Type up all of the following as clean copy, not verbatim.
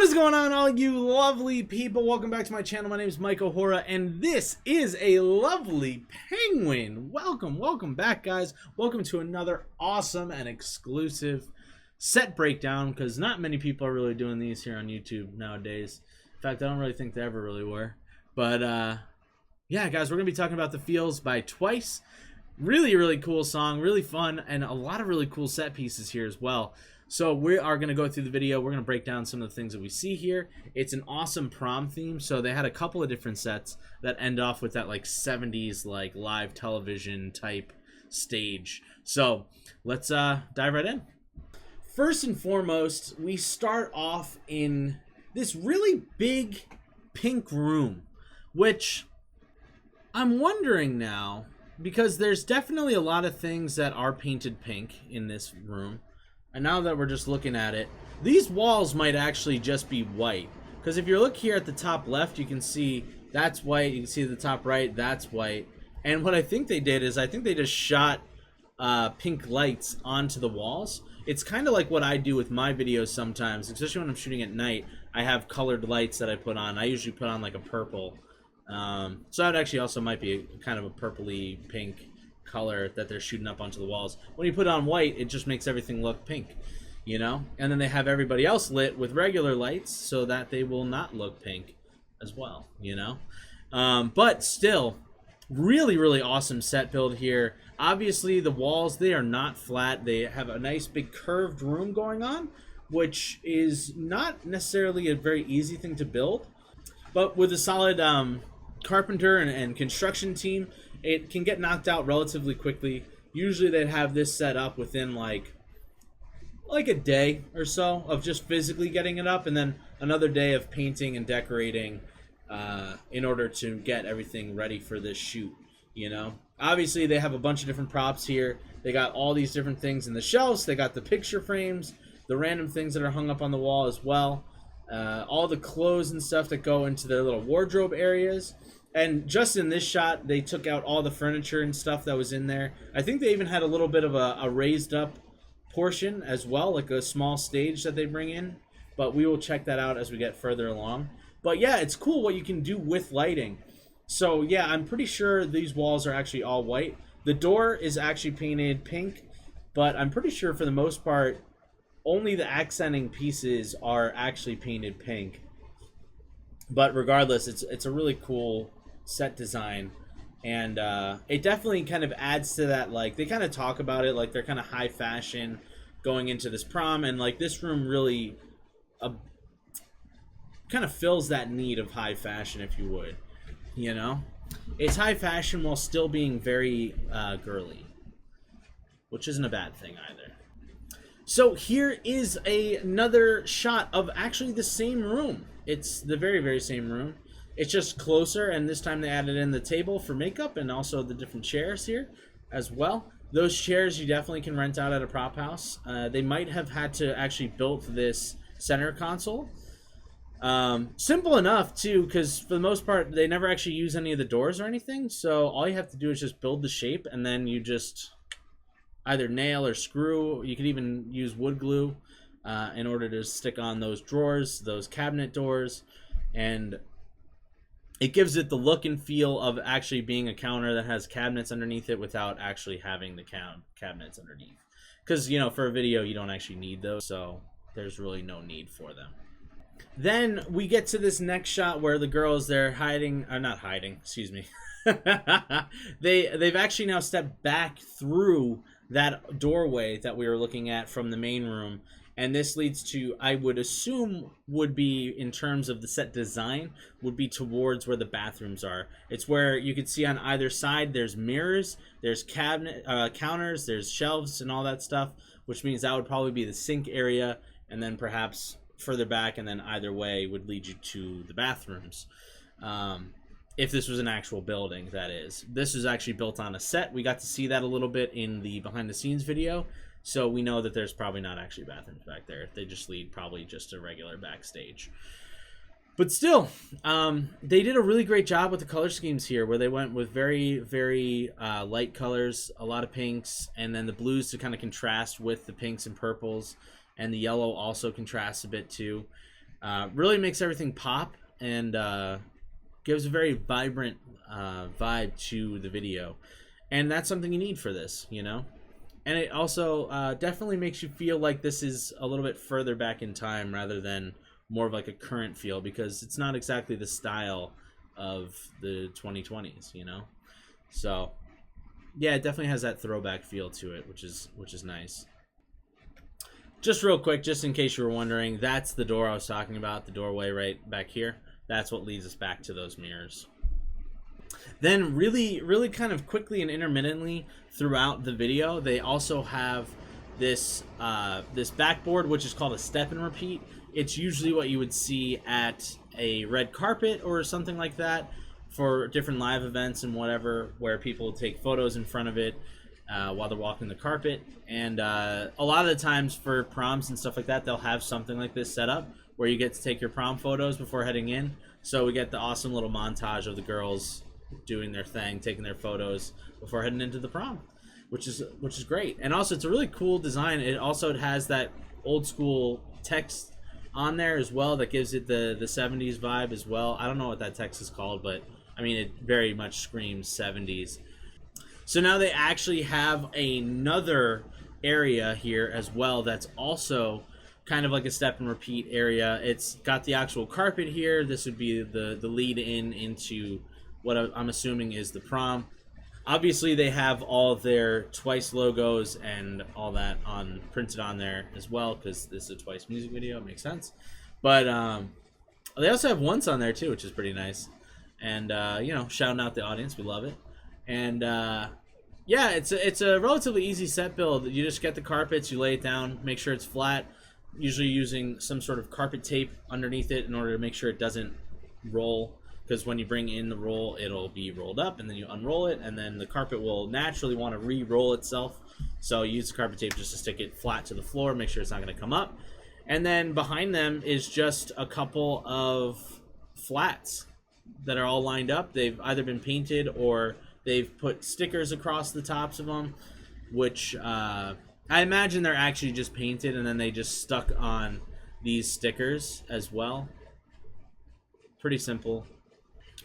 What is going on, all you lovely people? Welcome back to my channel. My name is Mike O'Hora, and this is a lovely penguin. Welcome back, guys. Welcome to another awesome and exclusive set breakdown, because not many people are really doing these here on YouTube nowadays. In fact, I don't really think they ever really were. But, yeah, guys, we're going to be talking about The Feels by Twice. Really cool song, really fun, and a lot of really cool set pieces here as well. So we are going to go through the video. We're going to break down some of the things that we see here. It's an awesome prom theme. So they had a couple of different sets that end off with that like 70s like live television type stage. So let's dive right in. First and foremost, we start off in this really big pink room, which I'm wondering now, because there's definitely a lot of things that are painted pink in this room. And now that we're just looking at it, these walls might actually just be white. Because if you look here at the top left, you can see that's white. You can see the top right, that's white. And what I think they did is I think they just shot pink lights onto the walls. It's kind of like what I do with my videos sometimes, especially when I'm shooting at night. I have colored lights that I put on. I usually put on like a purple. So that actually also might be kind of a purpley pink color that they're shooting up onto the walls. When you put on white, it just makes everything look pink, you know? And then they have everybody else lit with regular lights so that they will not look pink as well, you know? But still, really awesome set build here. Obviously, the walls, they are not flat. They have a nice big curved room going on, which is not necessarily a very easy thing to build. But with a solid carpenter and construction team, it can get knocked out relatively quickly. Usually they'd have this set up within like a day or so of just physically getting it up, and then another day of painting and decorating in order to get everything ready for this shoot, you know? Obviously they have a bunch of different props here. They got all these different things in the shelves. They got the picture frames, the random things that are hung up on the wall as well. All the clothes and stuff that go into their little wardrobe areas. And just in this shot, they took out all the furniture and stuff that was in there. I think they even had a little bit of a raised up portion as well, like a small stage that they bring in. But we will check that out as we get further along. But yeah, it's cool what you can do with lighting. So yeah, I'm pretty sure these walls are actually all white. The door is actually painted pink, but I'm pretty sure for the most part, only the accenting pieces are actually painted pink. But regardless, it's a really cool set design, and it definitely kind of adds to that. Like, they kind of talk about it like they're kind of high fashion going into this prom, and like this room really kind of fills that need of high fashion, if you would, you know? It's high fashion while still being very girly, which isn't a bad thing either. So here is another shot of actually the same room. It's the very same room. It's just closer, and this time they added in the table for makeup and also the different chairs here as well. Those chairs you definitely can rent out at a prop house. They might have had to actually build this center console. Simple enough too, because for the most part they never actually use any of the doors or anything. So all you have to do is just build the shape, and then you just either nail or screw. You could even use wood glue in order to stick on those drawers, those cabinet doors, and it gives it the look and feel of actually being a counter that has cabinets underneath it without actually having the cabinets underneath. Because, you know, for a video you don't actually need those, so there's really no need for them. Then we get to this next shot where the girls, they're hiding, or not hiding, excuse me. They've actually now stepped back through that doorway that we were looking at from the main room, and this leads to, I would assume, would be, in terms of the set design, would be towards where the bathrooms are. It's where you can see on either side there's mirrors, there's counters, there's shelves and all that stuff, which means that would probably be the sink area, and then perhaps further back, and then either way would lead you to the bathrooms. If this was an actual building, that is. This is actually built on a set. We got to see that a little bit in the behind the scenes video, so we know that there's probably not actually bathrooms back there. They just lead probably just a regular backstage. But still, they did a really great job with the color schemes here, where they went with very light colors, a lot of pinks, and then the blues to kind of contrast with the pinks and purples, and the yellow also contrasts a bit too. Really makes everything pop and gives a very vibrant vibe to the video. And that's something you need for this, you know? And it also definitely makes you feel like this is a little bit further back in time rather than more of like a current feel, because it's not exactly the style of the 2020s, you know? So, yeah, it definitely has that throwback feel to it, which is nice. Just real quick, just in case you were wondering, that's the door I was talking about, the doorway right back here. That's what leads us back to those mirrors. Then really kind of quickly and intermittently throughout the video, they also have this this backboard, which is called a step and repeat. It's usually what you would see at a red carpet or something like that for different live events and whatever, where people take photos in front of it while they're walking the carpet. And a lot of the times for proms and stuff like that, they'll have something like this set up where you get to take your prom photos before heading in. So we get the awesome little montage of the girls doing their thing, taking their photos before heading into the prom, which is great. And also, it's a really cool design. It has that old school text on there as well that gives it the 70s vibe as well. I don't know what that text is called, but I mean, it very much screams 70s. So now they actually have another area here as well that's also kind of like a step and repeat area. It's got the actual carpet here. This would be the lead into what I'm assuming is the prom. Obviously, they have all their Twice logos and all that printed on there as well, because this is a Twice music video. It makes sense. But they also have Once on there too, which is pretty nice. And you know, shouting out the audience, we love it. And yeah, it's a relatively easy set build. You just get the carpets, you lay it down, make sure it's flat. Usually using some sort of carpet tape underneath it in order to make sure it doesn't roll. Because when you bring in the roll, it'll be rolled up, and then you unroll it, and then the carpet will naturally want to re-roll itself. So you use the carpet tape just to stick it flat to the floor, make sure it's not going to come up. And then behind them is just a couple of flats that are all lined up. They've either been painted or they've put stickers across the tops of them, which I imagine they're actually just painted, and then they just stuck on these stickers as well. Pretty simple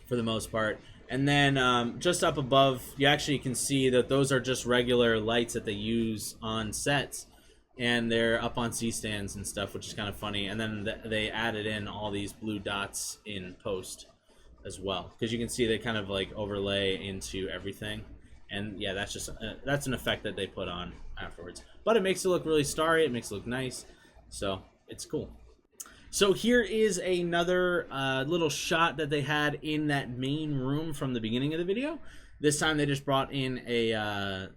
for the most part. And then just up above, you actually can see that those are just regular lights that they use on sets, and they're up on C-stands and stuff, which is kind of funny. And then they added in all these blue dots in post as well, because you can see they kind of like overlay into everything. And yeah, that's just that's an effect that they put on afterwards, but it makes it look really starry. It makes it look nice, so it's cool. So here is another little shot that they had in that main room from the beginning of the video. This time they just brought in a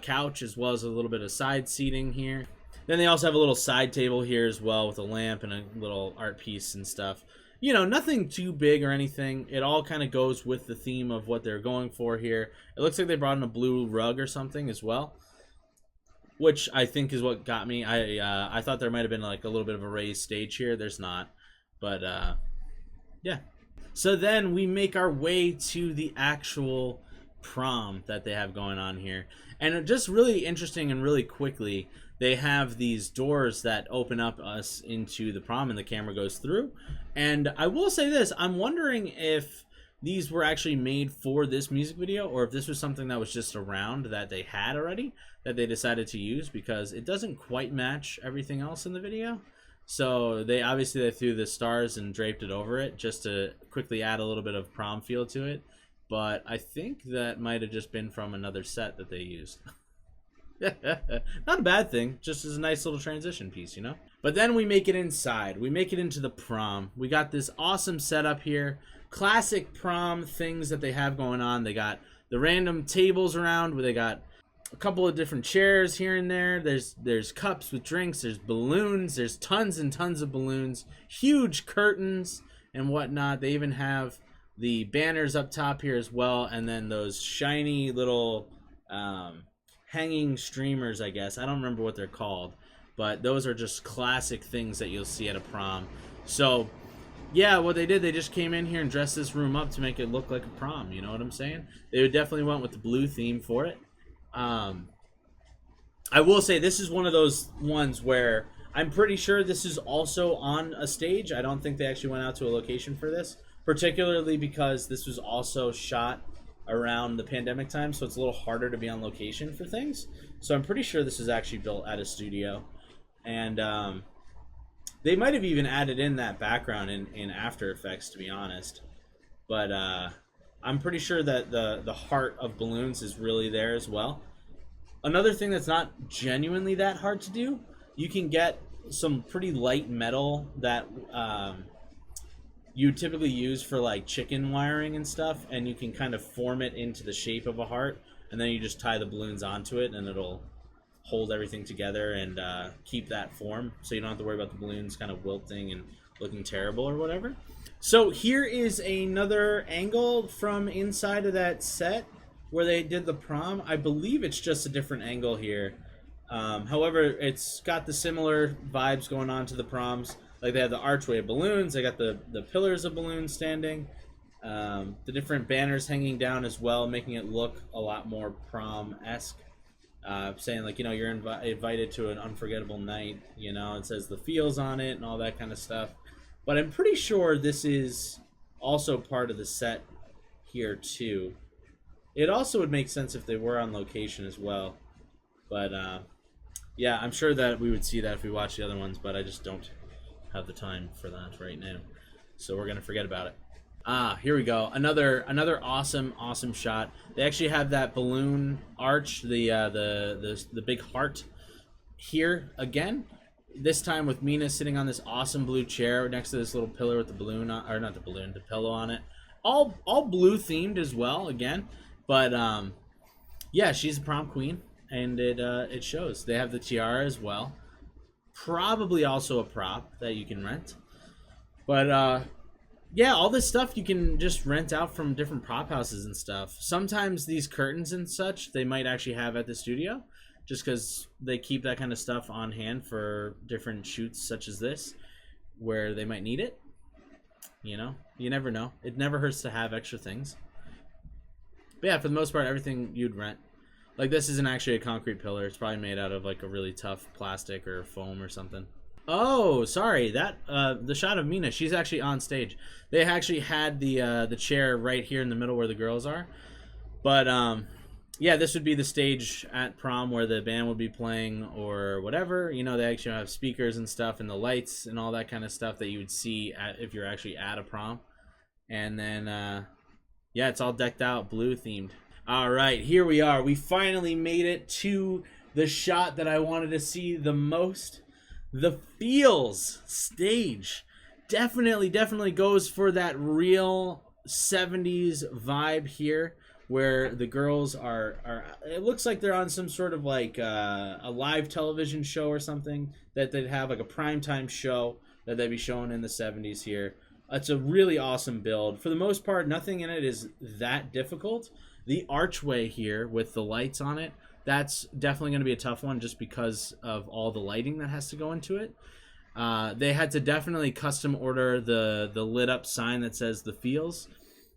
couch as well as a little bit of side seating here. Then they also have a little side table here as well with a lamp and a little art piece and stuff. You know, nothing too big or anything. It all kind of goes with the theme of what they're going for here. It looks like they brought in a blue rug or something as well, which I think is what got me. I thought there might have been like a little bit of a raised stage here. There's not, but yeah. So then we make our way to the actual prom that they have going on here, and just really interesting and really quickly, they have these doors that open up us into the prom, and the camera goes through. And I will say this: I'm wondering if these were actually made for this music video, or if this was something that was just around that they had already that they decided to use, because it doesn't quite match everything else in the video. So they threw the stars and draped it over it just to quickly add a little bit of prom feel to it. But I think that might have just been from another set that they used. Not a bad thing, just as a nice little transition piece, you know? But then we make it inside. We make it into the prom. We got this awesome setup here. Classic prom things that they have going on. They got the random tables around where they got a couple of different chairs here and there. There's cups with drinks. There's balloons. There's tons and tons of balloons. Huge curtains and whatnot. They even have the banners up top here as well. And then those shiny little hanging streamers, I guess. I don't remember what they're called. But those are just classic things that you'll see at a prom. So yeah, what they did, they just came in here and dressed this room up to make it look like a prom. You know what I'm saying? They definitely went with the blue theme for it. I will say this is one of those ones where I'm pretty sure this is also on a stage. I don't think they actually went out to a location for this, particularly because this was also shot around the pandemic time, so it's a little harder to be on location for things. So I'm pretty sure this is actually built at a studio. And they might have even added in that background in After Effects, to be honest. But I'm pretty sure that the heart of balloons is really there as well. Another thing that's not genuinely that hard to do, you can get some pretty light metal that you typically use for like chicken wiring and stuff, and you can kind of form it into the shape of a heart, and then you just tie the balloons onto it, and it'll hold everything together and keep that form, so you don't have to worry about the balloons kind of wilting and looking terrible or whatever. So here is another angle from inside of that set where they did the prom. I believe it's just a different angle here. However, it's got the similar vibes going on to the proms. Like they have the archway of balloons, they got the pillars of balloons standing, the different banners hanging down as well, making it look a lot more prom-esque. Saying like, you know, you're invited to an unforgettable night, you know, it says the feels on it and all that kind of stuff. But I'm pretty sure this is also part of the set here too. It also would make sense if they were on location as well. But yeah, I'm sure that we would see that if we watch the other ones, but I just don't have the time for that right now. So we're going to forget about it. Here we go. Another awesome shot. They actually have that balloon arch, the big heart here again. This time with Mina sitting on this awesome blue chair next to this little pillar with the balloon on, or not the balloon, the pillow on it. All blue themed as well again. But yeah, she's a prom queen, and it shows. They have the tiara as well. Probably also a prop that you can rent. But yeah, all this stuff you can just rent out from different prop houses and stuff. Sometimes these curtains and such, they might actually have at the studio, just because they keep that kind of stuff on hand for different shoots such as this, where they might need it. You know, you never know. It never hurts to have extra things. But yeah, for the most part, everything you'd rent. Like this isn't actually a concrete pillar. It's probably made out of like a really tough plastic or foam or something. Oh, sorry. That the shot of Mina, she's actually on stage. They actually had the chair right here in the middle where the girls are. But yeah, this would be the stage at prom where the band would be playing or whatever. You know, they actually have speakers and stuff and the lights and all that kind of stuff that you would see if you're actually at a prom. And then yeah, it's all decked out, blue themed. All right, here we are. We finally made it to the shot that I wanted to see the most. The feels stage definitely goes for that real 70s vibe here, where the girls are it looks like they're on some sort of like a live television show or something, that they'd have like a primetime show that they'd be showing in the 70s here. It's a really awesome build. For the most part, nothing in it is that difficult. The archway here with the lights on it, that's definitely going to be a tough one just because of all the lighting that has to go into it. They had to definitely custom order the lit up sign that says the feels,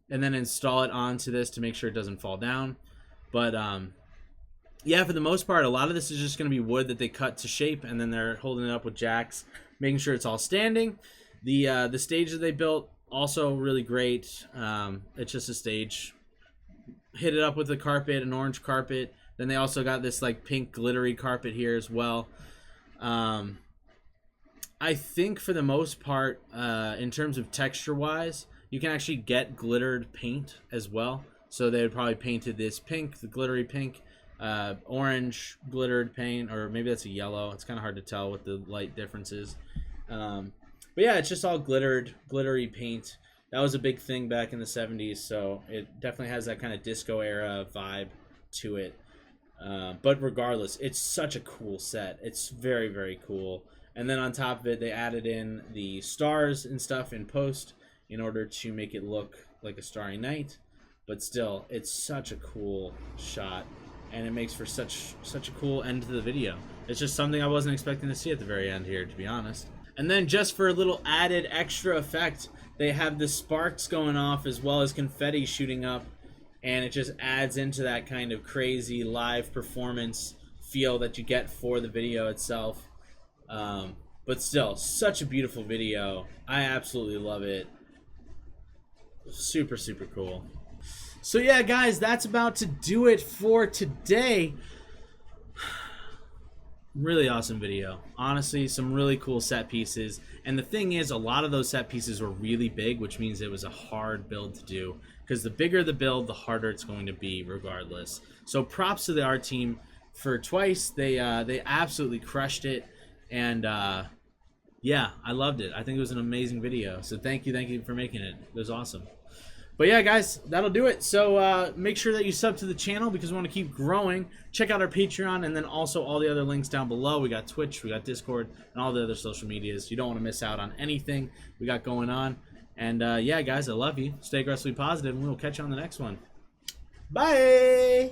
and then install it onto this to make sure it doesn't fall down. But yeah, for the most part, a lot of this is just going to be wood that they cut to shape, and then they're holding it up with jacks, making sure it's all standing. The stage that they built, also really great. It's just a stage. Hit it up with a carpet, an orange carpet. Then they also got this like pink glittery carpet here as well. I think for the most part, in terms of texture-wise, you can actually get glittered paint as well. So they would probably painted this pink, the glittery pink, orange glittered paint, or maybe that's a yellow. It's kind of hard to tell with the light differences. But yeah, it's just all glittery paint. That was a big thing back in the 70s, so it definitely has that kind of disco era vibe to it. But regardless, it's such a cool set. It's very cool. And then on top of it, they added in the stars and stuff in post in order to make it look like a starry night. But still, it's such a cool shot, and it makes for such a cool end to the video. It's just something I wasn't expecting to see at the very end here, to be honest. And then just for a little added extra effect, they have the sparks going off as well as confetti shooting up, and it just adds into that kind of crazy live performance feel that you get for the video itself. But still, such a beautiful video. I absolutely love it. Super, super cool. So yeah, guys, that's about to do it for today. Really awesome video. Honestly, some really cool set pieces. And the thing is, a lot of those set pieces were really big, which means it was a hard build to do. Because the bigger the build, the harder it's going to be regardless. So props to the art team for twice. They absolutely crushed it. And yeah, I loved it. I think it was an amazing video. So thank you for making it. It was awesome. But yeah, guys, that'll do it. So make sure that you sub to the channel because we want to keep growing. Check out our Patreon and then also all the other links down below. We got Twitch, we got Discord, and all the other social medias. You don't want to miss out on anything we got going on. And yeah, guys, I love you. Stay aggressively positive, and we will catch you on the next one. Bye!